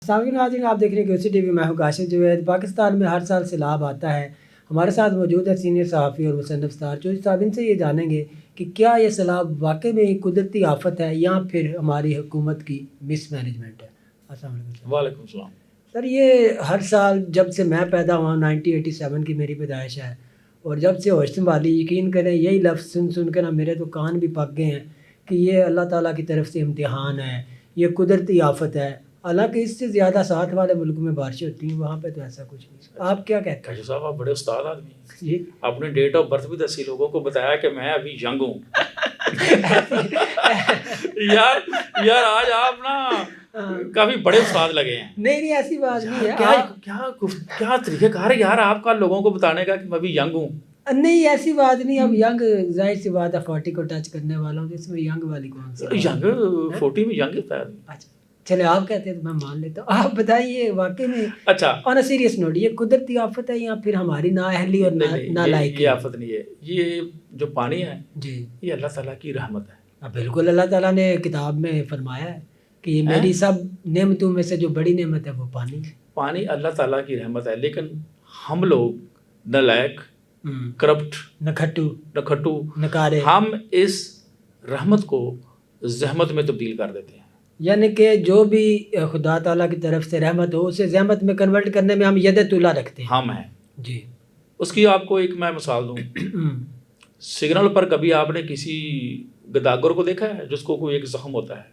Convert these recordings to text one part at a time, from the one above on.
سامعین ناظرین، آپ دیکھ رہے ہیں کہ ٹی وی، میں ہوں کاشف جوید۔ پاکستان میں ہر سال سیلاب آتا ہے۔ ہمارے ساتھ موجود ہے سینئر صحافی اور مصنف سار چودھری صاحب۔ ان سے یہ جانیں گے کہ کیا یہ سیلاب واقعی میں ہی قدرتی آفت ہے یا پھر ہماری حکومت کی مس مینجمنٹ ہے؟ السلام علیکم۔ وعلیکم السلام سر، یہ ہر سال جب سے میں پیدا ہوا ہوں، 1987 کی میری پیدائش ہے، اور جب سے ہوش سنبھالی، یقین کریں یہی لفظ سن سن کر میرے تو کان بھی پک گئے ہیں کہ یہ اللہ تعالیٰ کی طرف سے امتحان ہے، یہ قدرتی آفت ہے۔ حالانکہ اس سے زیادہ ساتھ والے ملک میں بارشیں ہوتی ہیں، وہاں پہ تو ایسا کچھ نہیں۔ آپ کیا کہتے ہیں؟ کاشف صاحب، آپ بڑے استاد آدمی ہیں جی، آپ نے ڈیٹ آف برتھ بھی دسی، لوگوں کو بتایا کہ میں ابھی ینگ ہوں۔ یار آج آپ نا کافی بڑے استاد لگے ہیں۔ نہیں ایسی بات نہیں ہے۔ کیا طریقہ کار ہے یار آپ کا لوگوں کو بتانے کا کہ میں ابھی ینگ ہوں؟ نہیں ایسی بات نہیں، اب ینگ ظاہر سی بات ہے، 40 کو ٹچ کرنے والا ہوں، تو اس میں ینگ والی کون سی؟ ینگ 40 میں ینگ ہوتا ہے۔ اچھا چلے، آپ کہتے ہیں تو میں مان لیتا ہوں۔ آپ بتائیے واقعی میں اچھا آن اے سیریس نوٹ، یہ قدرتی آفت ہے یا پھر ہماری نااہلی اور نالائکی؟ یہ آفت نہیں ہے، یہ جو پانی ہے جی، یہ اللہ تعالیٰ کی رحمت ہے۔ بالکل، اللہ تعالیٰ نے کتاب میں فرمایا ہے کہ یہ میری سب نعمتوں میں سے جو بڑی نعمت ہے وہ پانی ہے۔ پانی اللہ تعالیٰ کی رحمت ہے، لیکن ہم لوگ نالائق، کرپٹ، نکھٹو، نکارے، ہم اس رحمت کو زحمت میں تبدیل کر دیتے ہیں۔ یعنی کہ جو بھی خدا تعالیٰ کی طرف سے رحمت ہو اسے زحمت میں کنورٹ کرنے میں ہم ید طویلہ رکھتے ہیں۔ ہم ہیں جی، اس کی آپ کو ایک میں مثال دوں۔ سگنل پر کبھی آپ نے کسی گداگر کو دیکھا ہے جس کو کوئی ایک زخم ہوتا ہے؟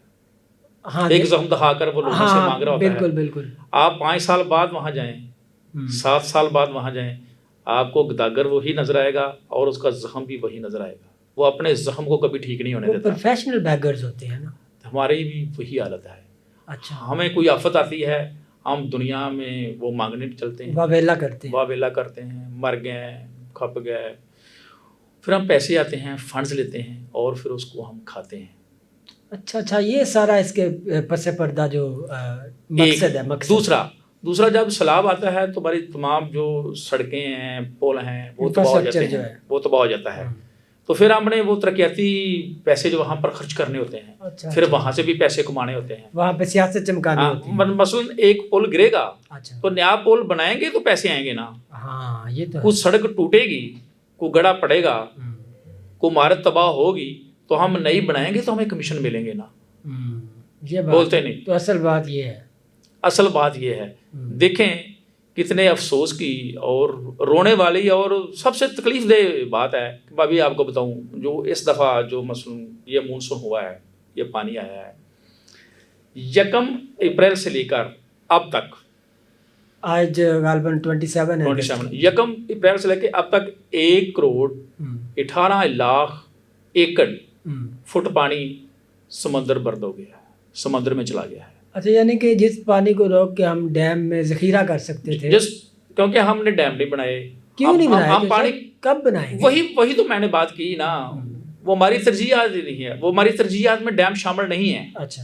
ہاں، ایک زخم دکھا کر وہ لوگوں سے مانگ رہا ہوتا ہے۔ بالکل بالکل۔ آپ 5 سال بعد وہاں جائیں، 7 سال بعد وہاں جائیں، آپ کو گداگر وہی نظر آئے گا اور اس کا زخم بھی وہی نظر آئے گا۔ وہ اپنے زخم کو کبھی ٹھیک نہیں ہونے دیتا۔ پروفیشنل بیگرز ہوتے ہیں نا۔ ہماری بھی وہی حالت ہے۔ اچھا، ہمیں کوئی آفت آتی ہے، ہم دنیا میں وہ مانگنے چلتے ہیں، واویلا کرتے ہیں، مر گئے، کھپ گئے، پھر ہم پیسے آتے ہیں، فنڈز لیتے ہیں اور پھر اس کو ہم کھاتے ہیں۔ اچھا، یہ سارا اس کے پس پردہ جو مقصد ہے۔ دوسرا جب سیلاب آتا ہے تو ہماری تمام جو سڑکیں ہیں، پل ہیں، وہ تباہ ہو جاتے ہیں، وہ تباہ ہو جاتا ہے۔ تو پھر ہم نے وہ ترقیاتی پیسے جو وہاں پر خرچ کرنے ہوتے ہیں، پھر وہاں سے بھی پیسے کمانے ہوتے ہیں، وہاں پہ سیاست چمکانی ہوتی ہے۔ مثلاً ایک پل گرے گا تو نیا پل بنائیں گے تو پیسے آئیں گے نا۔ ہاں، یہ تو کوئی سڑک ٹوٹے گی، کوئی گڑھا پڑے گا، کوئی عمارت تباہ ہوگی تو ہم نئی بنائیں گے تو ہمیں کمیشن ملیں گے نا۔ یہ بولتے نہیں۔ تو اصل بات یہ ہے۔ دیکھیں کتنے افسوس کی اور رونے والی اور سب سے تکلیف دہ بات ہے کہ ابھی آپ کو بتاؤں، جو اس دفعہ جو مثلاً یہ مونسون ہوا ہے، یہ پانی آیا ہے، 1 اپریل سے لے کر اب تک، آج غالباً 27 ہے، 1 اپریل سے لے کے اب تک 1 کروڑ 18 لاکھ ایکڑ فٹ پانی سمندر برد ہو گیا ہے، سمندر میں چلا گیا ہے۔ اچھا، یعنی کہ جس پانی کو روک کے ہم ڈیم میں ذخیرہ کر سکتے تھے، کیونکہ ہم نے ڈیم نہیں بنائے۔ کیوں نہیں بنائے؟ ہم پانی کب بنائیں گے؟ وہی تو میں نے بات کی نا، وہ ہماری ترجیحات نہیں ہے، وہ ہماری ترجیحات میں ڈیم شامل نہیں ہے۔ اچھا،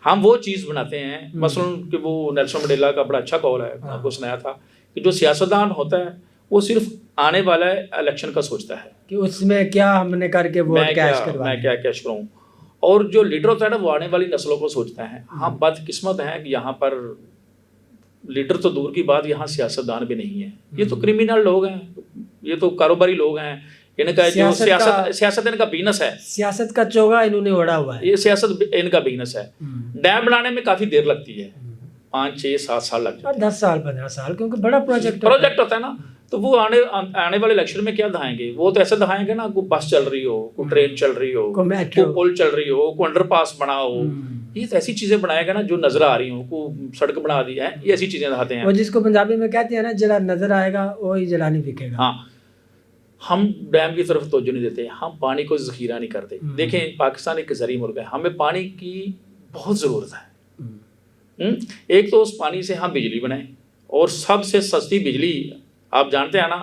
ہم وہ چیز بناتے ہیں، مثلاً کہ وہ نیلسن منڈیلا کا بڑا اچھا قول ہے، آپ کو سنایا تھا کہ جو سیاستدان ہوتا ہے وہ صرف آنے والا الیکشن کا سوچتا ہے کہ اس میں کیا ہم نے کر کے ووٹ کیش کروانا ہے، میں کیا کیش کروں، اور جو لیڈر ہوتا ہے نا وہ آنے والی نسلوں کو سوچتا ہے۔ ہم بدقسمت ہیں کہ یہاں پر لیڈر تو دور کی بات، یہاں سیاستدان بھی نہیں ہے، یہ تو کرمینل لوگ ہیں، یہ تو کاروباری لوگ ہیں، ان کا جو سیاست ان کا بزنس ہے، سیاست کا چوگا انہوں نے اڑا ہوا ہے، یہ سیاست ان کا بزنس ہے۔ ڈیم بنانے میں کافی دیر لگتی ہے، 5 6 7 سال لگ جاتے ہیں، 10 سال 15 سال، کیونکہ بڑا پروجیکٹ ہوتا ہے نا۔ تو وہ آنے والے الیکشن میں کیا دکھائیں گے؟ وہ تو ایسے دکھائیں گے نا، کوئی بس چل رہی ہو، کوئی ٹرین چل رہی ہو، کوئی پل چل رہی ہو، کوئی انڈر پاس بنا ہو، یہ تو ایسی چیزیں بنائے گا نا جو نظر آ رہی ہوں، کوئی سڑک بنا دی ہے، یہ ایسی چیزیں دکھاتے ہیں۔ وہ جس کو پنجابی میں کہتے ہیں نا، جلا نظر آئے گا وہی جلانی دکھے گا۔ ہاں، ہم ڈیم کی طرف توجہ نہیں دیتے، ہم پانی کو ذخیرہ نہیں کرتے۔ دیکھیں پاکستان ایک زرعی ملک ہے، ہمیں پانی کی بہت ضرورت ہے۔ ایک تو اس پانی سے ہم بجلی بنائیں، اور سب سے سستی بجلی آپ جانتے ہیں نا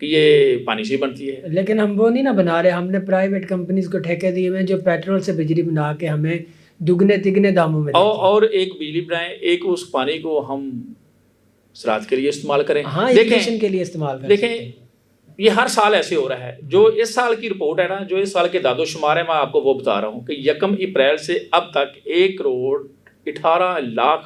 کہ یہ پانی سے بنتی ہے، لیکن ہم وہ نہیں نا بنا رہے، ہم نے پرائیویٹ کمپنیز کو ٹھیکے دیے ہوئے جو پیٹرول سے بجلی بنا کے ہمیں دگنے تگنے داموں میں دیتی ہیں۔ اور ایک بجلی بنائیں، ایک اس پانی کو ہم زراعت کے لیے استعمال کریں۔ ہاں، ایریگیشن کے لیے استعمال کریں۔ دیکھیں یہ ہر سال ایسے ہو رہا ہے، جو اس سال کی رپورٹ ہے نا، جو اس سال کے داد و شمار ہے، میں آپ کو وہ بتا رہا ہوں کہ 1 اپریل سے اب تک 1 کروڑ 18 لاکھ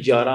11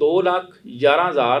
2,11,000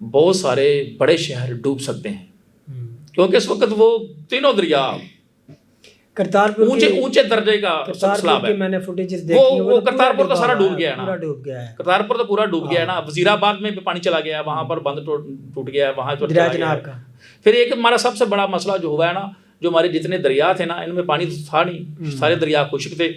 بہت سارے بڑے شہر ڈوب سکتے ہیں، کیونکہ اس وقت وہ تینوں دریا کرتارپور اونچے درجے کا سیلاب ہے۔ میں نے فوٹیجز دیکھی، وہ کرتارپور تو سارا ڈوب گیا ہے نا، پورا ڈوب گیا ہے، کرتارپور تو پورا ڈوب گیا ہے نا، وزیر آباد میں بھی پانی چلا گیا ہے، وہاں پر بند ٹوٹ گیا ہے، وہاں پر دریا جناب کا۔ پھر ایک ہمارا سب سے بڑا مسئلہ جو ہوا ہے نا، جو ہمارے جتنے دریا تھے نا، ان میں پانی تو تھا نہیں، سارے دریا خشک تھے،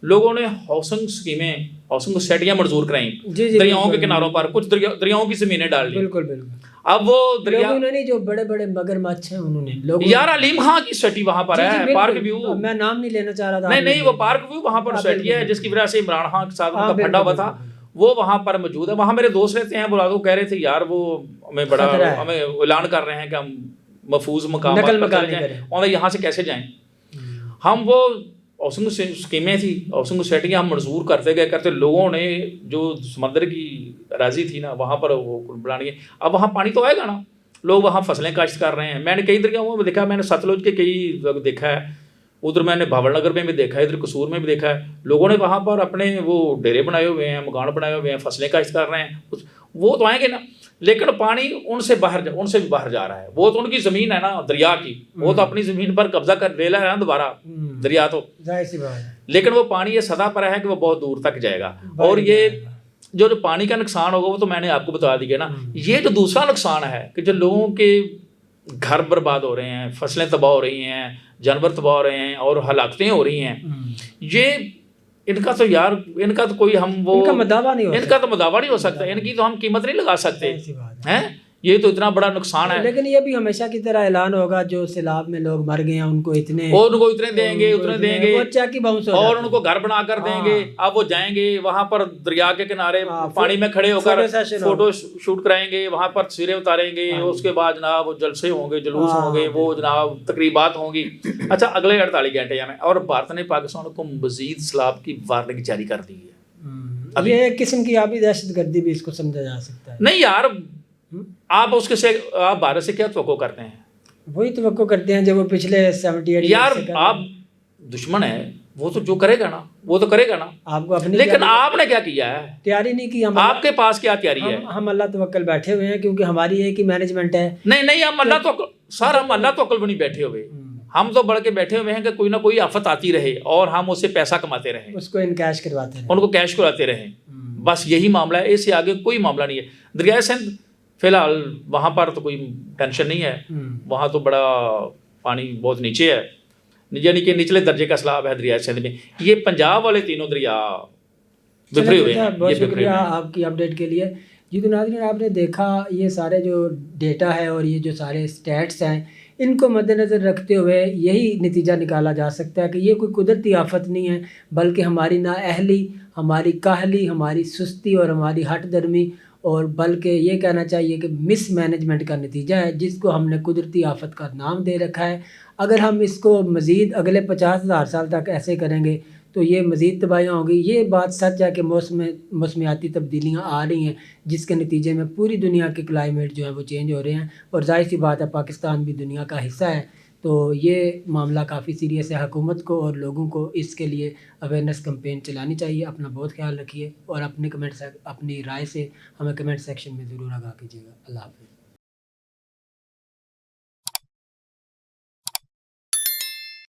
لوگوں نے ہاؤسنگ سکیمیں، ہاؤسنگ سوسائٹیاں منظور کرائیں دریاؤں کے کناروں پر، کچھ دریاؤں کی زمینیں ڈال لی۔ بالکل بالکل۔ اب وہ دریا نے جو بڑے بڑے مگرمچھ ہیں انہوں نے یار علیم خان کی سوسائٹی وہاں پر ہے، پارک ویو، میں نام نہیں لینا چاہ رہا تھا، نہیں وہ پارک ویو وہاں پر سوسائٹی ہے جس کی وجہ سے عمران خان کے ساتھ ان کا پھڈا ہوا تھا، وہ وہاں پر موجود ہے۔ وہاں میرے دوست رہتے ہیں، وہ کہہ رہے تھے یار وہ ہمیں بڑا ہمیں اعلان کر رہے ہیں کہ ہم محفوظ مقامات پر چلے جائیں اور یہاں سے کیسے جائیں۔ ہم وہ ہاؤسنگ اسکیمیں تھی، ہاؤسنگ سوسائٹیاں ہم منظور کرتے گئے کرتے، لوگوں نے جو سمندر کی اراضی تھی نا وہاں پر وہ بنانے گے، اب وہاں پانی تو آئے گا نا، لوگ وہاں فصلیں کاشت کر رہے ہیں۔ میں نے کئی دریاؤں میں دیکھا، میں نے ستلج کے کئی دیکھا ہے، ادھر میں نے بھاول نگر میں بھی دیکھا ہے، ادھر قصور میں بھی دیکھا ہے، لوگوں نے وہاں پر اپنے وہ ڈیرے بنائے ہوئے ہیں، مکان بنائے ہوئے ہیں، فصلیں کاشت کر رہے ہیں، وہ تو آئیں گے نا، لیکن پانی ان سے بھی باہر جا رہا ہے، وہ تو ان کی زمین ہے نا دریا کی، وہ تو اپنی زمین پر قبضہ کر لے رہا ہے نا دوبارہ دریا تو، ظاہر سی بات ہے، لیکن وہ پانی یہ سطح پر ہے کہ وہ بہت دور تک جائے گا، اور یہ جو پانی کا نقصان ہوگا وہ تو میں نے آپ کو بتا دیا نا۔ یہ جو دوسرا نقصان ہے کہ جو لوگوں کے گھر برباد ہو رہے ہیں، فصلیں تباہ ہو رہی ہیں، جانور تباہ ہو رہے ہیں اور ہلاکتیں ہو رہی ہیں، یہ ان کا تو یار ان کا تو کوئی ہم وہ ان کا مداوع نہیں ہو سکتا، ان کی تو ہم قیمت نہیں لگا سکتے ہیں، یہ تو اتنا بڑا نقصان ہے۔ لیکن یہ بھی ہمیشہ کی طرح اعلان ہوگا جو سیلاب میں لوگ مر گئے ہیں ان کو اتنے دیں گے اور ان کو گھر بنا کر دیں گے۔ اب وہ جائیں گے وہاں پر دریا کے کنارے پانی میں کھڑے ہو کر فوٹو شوٹ کرائیں گے، وہاں پر تصویریں اتاریں گے، اس کے بعد جناب وہ جلسے ہوں گے، جلوس ہوں گے، وہ جناب تقریبات ہوں گی۔ اچھا اگلے 48 گھنٹے میں اور بھارت نے پاکستان کو مزید سیلاب کی وارننگ جاری کر دی ہے۔ اب یہ ایک قسم کی آبی دہشت گردی بھی اس کو سمجھا جا سکتا ہے۔ نہیں یار، آپ اس کے سے آپ بھارت سے کیا توقع کرتے ہیں؟ وہی توقع کرتے ہیں جب وہ پچھلے 78 یار آپ دشمن ہے، وہ تو جو کرے گا نا وہ تو کرے گا نا، آپ کو اپنی لیکن آپ نے کیا کیا ہے؟ تیاری نہیں کی، آپ کے پاس کیا تیاری ہے؟ ہم اللہ توکل بیٹھے ہوئے ہیں کیونکہ ہماری ایک ہی مینجمنٹ ہے۔ نہیں ہم اللہ توکل سر، ہم اللہ توکل بھی نہیں بیٹھے ہوئے، ہم تو بڑھ کے بیٹھے ہوئے ہیں کہ کوئی نہ کوئی آفت آتی رہے اور ہم اس سے پیسہ کماتے رہیں، اس کو انکیش کرواتے رہیں، ان کو کیش کراتے رہیں، بس یہی معاملہ ہے، اس سے آگے کوئی معاملہ نہیں ہے۔ دریائے سندھ فی الحال وہاں پر تو کوئی ٹینشن نہیں ہے، وہاں تو بڑا پانی بہت نیچے ہے، یعنی کہ نچلے درجے کا سیلاب ہے دریائے سندھ میں۔ یہ پنجاب والے تینوں دریا بکھرے ہوئے ہیں۔ بہت شکریہ آپ کی اپڈیٹ کے لیے۔ جی تو ناظرین، آپ نے دیکھا یہ سارے جو ڈیٹا ہے اور یہ جو سارے اسٹیٹس ہیں، ان کو مد نظر رکھتے ہوئے یہی نتیجہ نکالا جا سکتا ہے کہ یہ کوئی قدرتی آفت نہیں ہے، بلکہ ہماری نااہلی، ہماری کاہلی، ہماری سستی اور ہماری ہٹ درمی، اور بلکہ یہ کہنا چاہیے کہ مس مینجمنٹ کا نتیجہ ہے، جس کو ہم نے قدرتی آفت کا نام دے رکھا ہے۔ اگر ہم اس کو مزید اگلے 50,000 سال تک ایسے کریں گے تو یہ مزید تباہیاں ہوں گی۔ یہ بات سچ ہے کہ موسمیاتی تبدیلیاں آ رہی ہیں، جس کے نتیجے میں پوری دنیا کے کلائمیٹ جو ہے وہ چینج ہو رہے ہیں، اور ظاہر سی بات ہے پاکستان بھی دنیا کا حصہ ہے، تو یہ معاملہ کافی سیریس ہے۔ حکومت کو اور لوگوں کو اس کے لیے اویئرنیس کمپین چلانی چاہیے۔ اپنا بہت خیال رکھیے اور اپنی رائے سے ہمیں کمنٹ سیکشن میں ضرور آگاہ کیجیے گا۔ اللہ حافظ۔